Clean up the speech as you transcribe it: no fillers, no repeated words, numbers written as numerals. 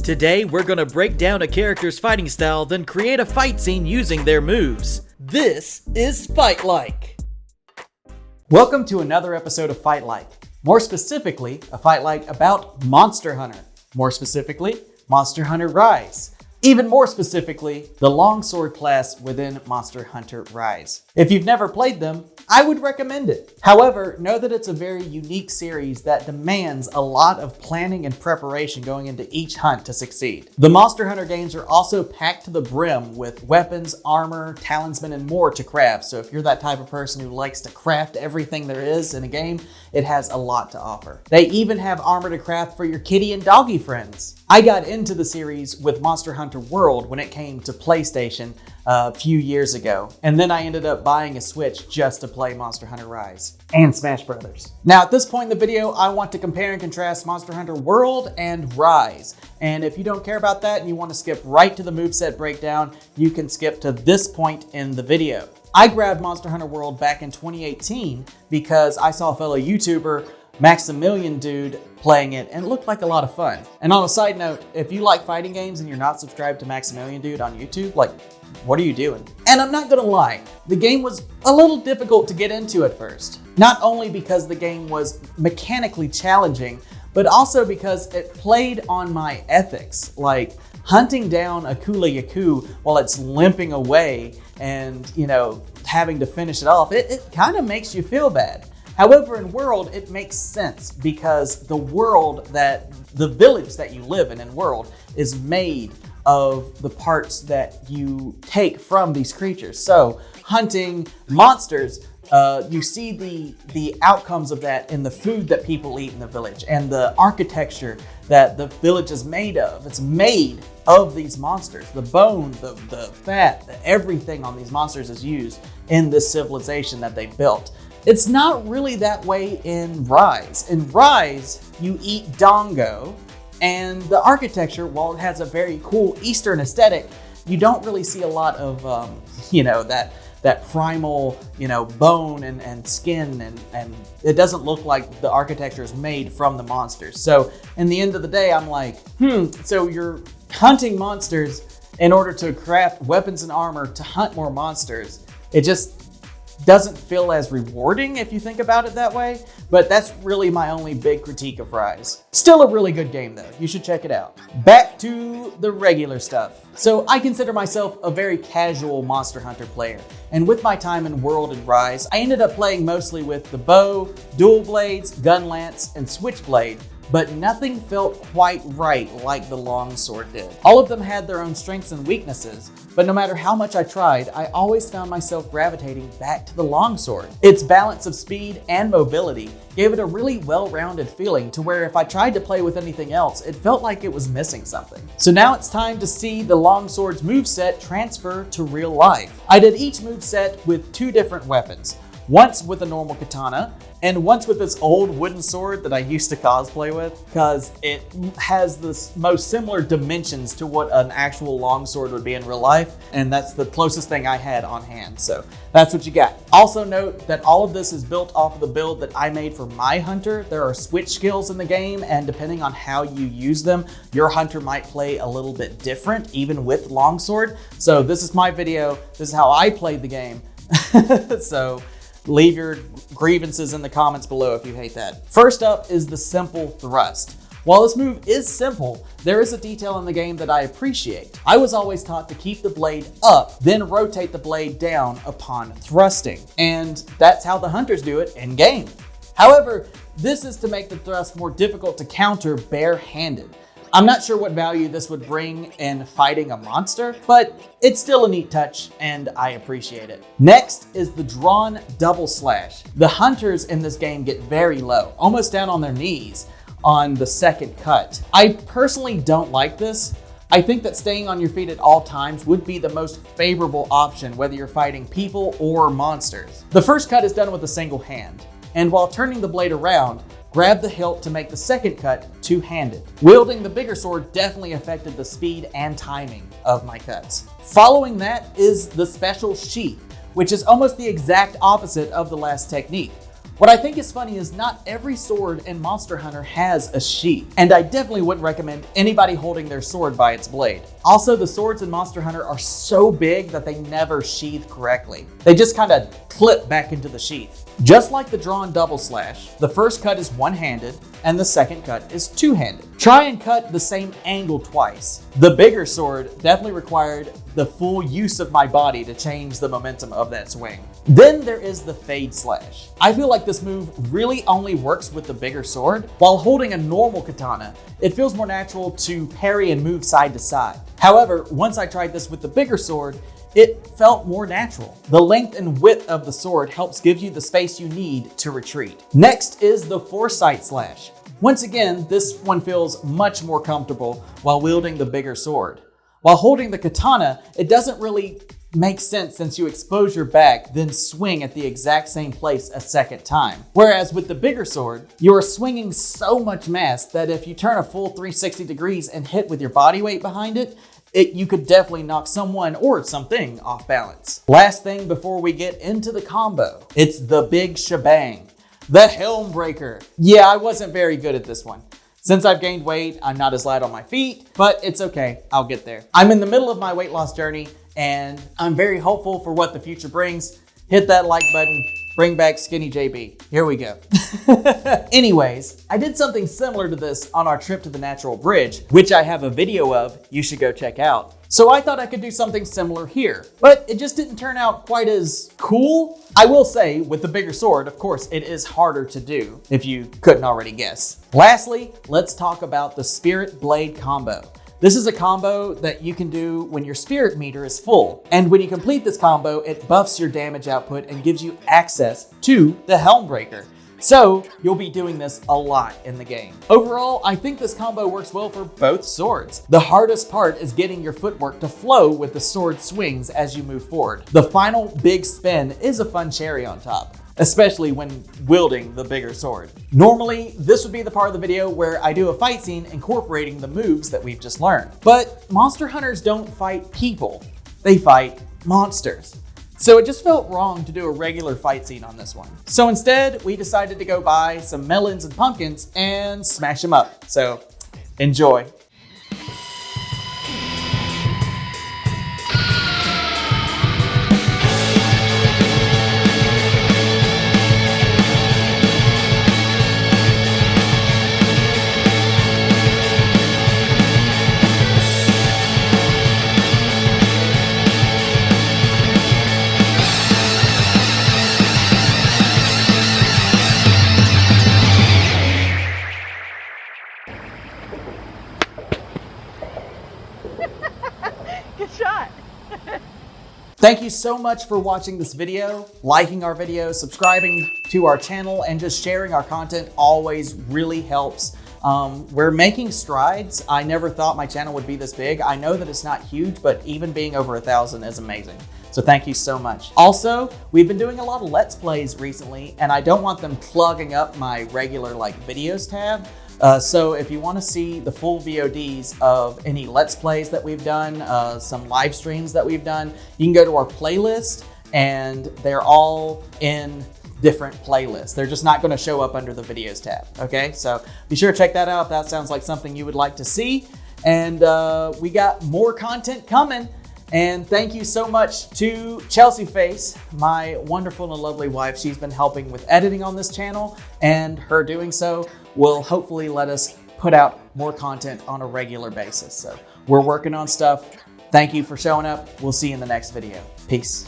Today, we're gonna break down a character's fighting style, then create a fight scene using their moves. This is Fight Like. Welcome to another episode of Fight Like. More specifically, a Fight Like about Monster Hunter. More specifically, Monster Hunter Rise. Even more specifically, the Longsword class within Monster Hunter Rise. If you've never played them, I would recommend it. However, know that it's a very unique series that demands a lot of planning and preparation going into each hunt to succeed. The Monster Hunter games are also packed to the brim with weapons, armor, talisman, and more to craft. So if you're that type of person who likes to craft everything there is in a game, it has a lot to offer. They even have armor to craft for your kitty and doggy friends. I got into the series with Monster Hunter World when it came to PlayStation a few years ago, and then I ended up buying a Switch just to play Monster Hunter Rise and Smash Brothers. Now at this point in the video, I want to compare and contrast Monster Hunter World and Rise. And if you don't care about that and you want to skip right to the moveset breakdown, you can skip to this point in the video. I grabbed Monster Hunter World back in 2018 because I saw a fellow YouTuber, Maximilian Dude, playing it, and it looked like a lot of fun. And on a side note, if you like fighting games and you're not subscribed to Maximilian Dude on YouTube, like, what are you doing? And I'm not gonna lie, the game was a little difficult to get into at first. Not only because the game was mechanically challenging, but also because it played on my ethics, like hunting down a Kula Yaku while it's limping away and, having to finish it off, it kind of makes you feel bad. However, in World, it makes sense because the village that you live in World is made of the parts that you take from these creatures. So hunting monsters, you see the outcomes of that in the food that people eat in the village and the architecture that the village is made of. It's made of these monsters. The bone, the fat, everything on these monsters is used in this civilization that they built. It's not really that way in Rise. In Rise, you eat Dongo, and the architecture, while it has a very cool Eastern aesthetic, you don't really see a lot of, that primal, bone and skin, and it doesn't look like the architecture is made from the monsters. So in the end of the day, I'm like, so you're hunting monsters in order to craft weapons and armor to hunt more monsters. It just doesn't feel as rewarding if you think about it that way, but that's really my only big critique of Rise. Still a really good game though, you should check it out. Back to the regular stuff. So I consider myself a very casual Monster Hunter player, and with my time in World and Rise, I ended up playing mostly with the bow, dual blades, gun lance, and switchblade, but nothing felt quite right like the longsword did. All of them had their own strengths and weaknesses, but no matter how much I tried, I always found myself gravitating back to the longsword. Its balance of speed and mobility gave it a really well-rounded feeling to where if I tried to play with anything else, it felt like it was missing something. So now it's time to see the longsword's moveset transfer to real life. I did each moveset with two different weapons. Once with a normal katana, and once with this old wooden sword that I used to cosplay with, because it has the most similar dimensions to what an actual longsword would be in real life, and that's the closest thing I had on hand, so that's what you got. Also note that all of this is built off of the build that I made for my hunter. There are switch skills in the game, and depending on how you use them, your hunter might play a little bit different, even with longsword. So this is my video, this is how I played the game, so leave your grievances in the comments below if you hate that. First up is the simple thrust. While this move is simple, there is a detail in the game that I appreciate. I was always taught to keep the blade up, then rotate the blade down upon thrusting. And that's how the hunters do it in game. However, this is to make the thrust more difficult to counter barehanded. I'm not sure what value this would bring in fighting a monster, but it's still a neat touch and I appreciate it. Next is the drawn double slash. The hunters in this game get very low, almost down on their knees on the second cut. I personally don't like this. I think that staying on your feet at all times would be the most favorable option whether you're fighting people or monsters. The first cut is done with a single hand, and while turning the blade around, grab the hilt to make the second cut two-handed. Wielding the bigger sword definitely affected the speed and timing of my cuts. Following that is the special sheath, which is almost the exact opposite of the last technique. What I think is funny is not every sword in Monster Hunter has a sheath, and I definitely wouldn't recommend anybody holding their sword by its blade. Also, the swords in Monster Hunter are so big that they never sheath correctly. They just kind of clip back into the sheath. Just like the drawn double slash, the first cut is one-handed and the second cut is two-handed. Try and cut the same angle twice. The bigger sword definitely required the full use of my body to change the momentum of that swing. Then there is the fade slash. I feel like this move really only works with the bigger sword. While holding a normal katana, it feels more natural to parry and move side to side. However, once I tried this with the bigger sword, it felt more natural. The length and width of the sword helps give you the space you need to retreat. Next is the foresight slash. Once again, this one feels much more comfortable while wielding the bigger sword. While holding the katana, it doesn't really make sense since you expose your back, then swing at the exact same place a second time. Whereas with the bigger sword, you are swinging so much mass that if you turn a full 360 degrees and hit with your body weight behind it, you could definitely knock someone or something off balance. Last thing before we get into the combo, it's the big shebang, the Helm Breaker. Yeah, I wasn't very good at this one. Since I've gained weight, I'm not as light on my feet, but it's okay, I'll get there. I'm in the middle of my weight loss journey and I'm very hopeful for what the future brings. Hit that like button, bring back Skinny JB. Here we go. Anyways, I did something similar to this on our trip to the Natural Bridge, which I have a video of, you should go check out. So I thought I could do something similar here, but it just didn't turn out quite as cool. I will say, with the bigger sword, of course, it is harder to do, if you couldn't already guess. Lastly, let's talk about the Spirit Blade combo. This is a combo that you can do when your spirit meter is full. And when you complete this combo, it buffs your damage output and gives you access to the Helm Breaker. So you'll be doing this a lot in the game. Overall, I think this combo works well for both swords. The hardest part is getting your footwork to flow with the sword swings as you move forward. The final big spin is a fun cherry on top, especially when wielding the bigger sword. Normally, this would be the part of the video where I do a fight scene incorporating the moves that we've just learned. But monster hunters don't fight people, they fight monsters. So it just felt wrong to do a regular fight scene on this one. So instead, we decided to go buy some melons and pumpkins and smash them up. So enjoy. Good shot. Thank you so much for watching this video, liking our videos, subscribing to our channel, and just sharing our content always really helps. We're making strides. I never thought my channel would be this big. I know that it's not huge, but even being over 1,000 is amazing. So thank you so much. Also, we've been doing a lot of Let's Plays recently, and I don't want them clogging up my regular videos tab. So if you want to see the full VODs of any Let's Plays that we've done, some live streams that we've done, you can go to our playlist and they're all in different playlists. They're just not going to show up under the videos tab. Okay, so be sure to check that out if that sounds like something you would like to see. And we got more content coming. And thank you so much to Chelsea Face, my wonderful and lovely wife. She's been helping with editing on this channel, and her doing so will hopefully let us put out more content on a regular basis. So we're working on stuff. Thank you for showing up. We'll see you in the next video. Peace.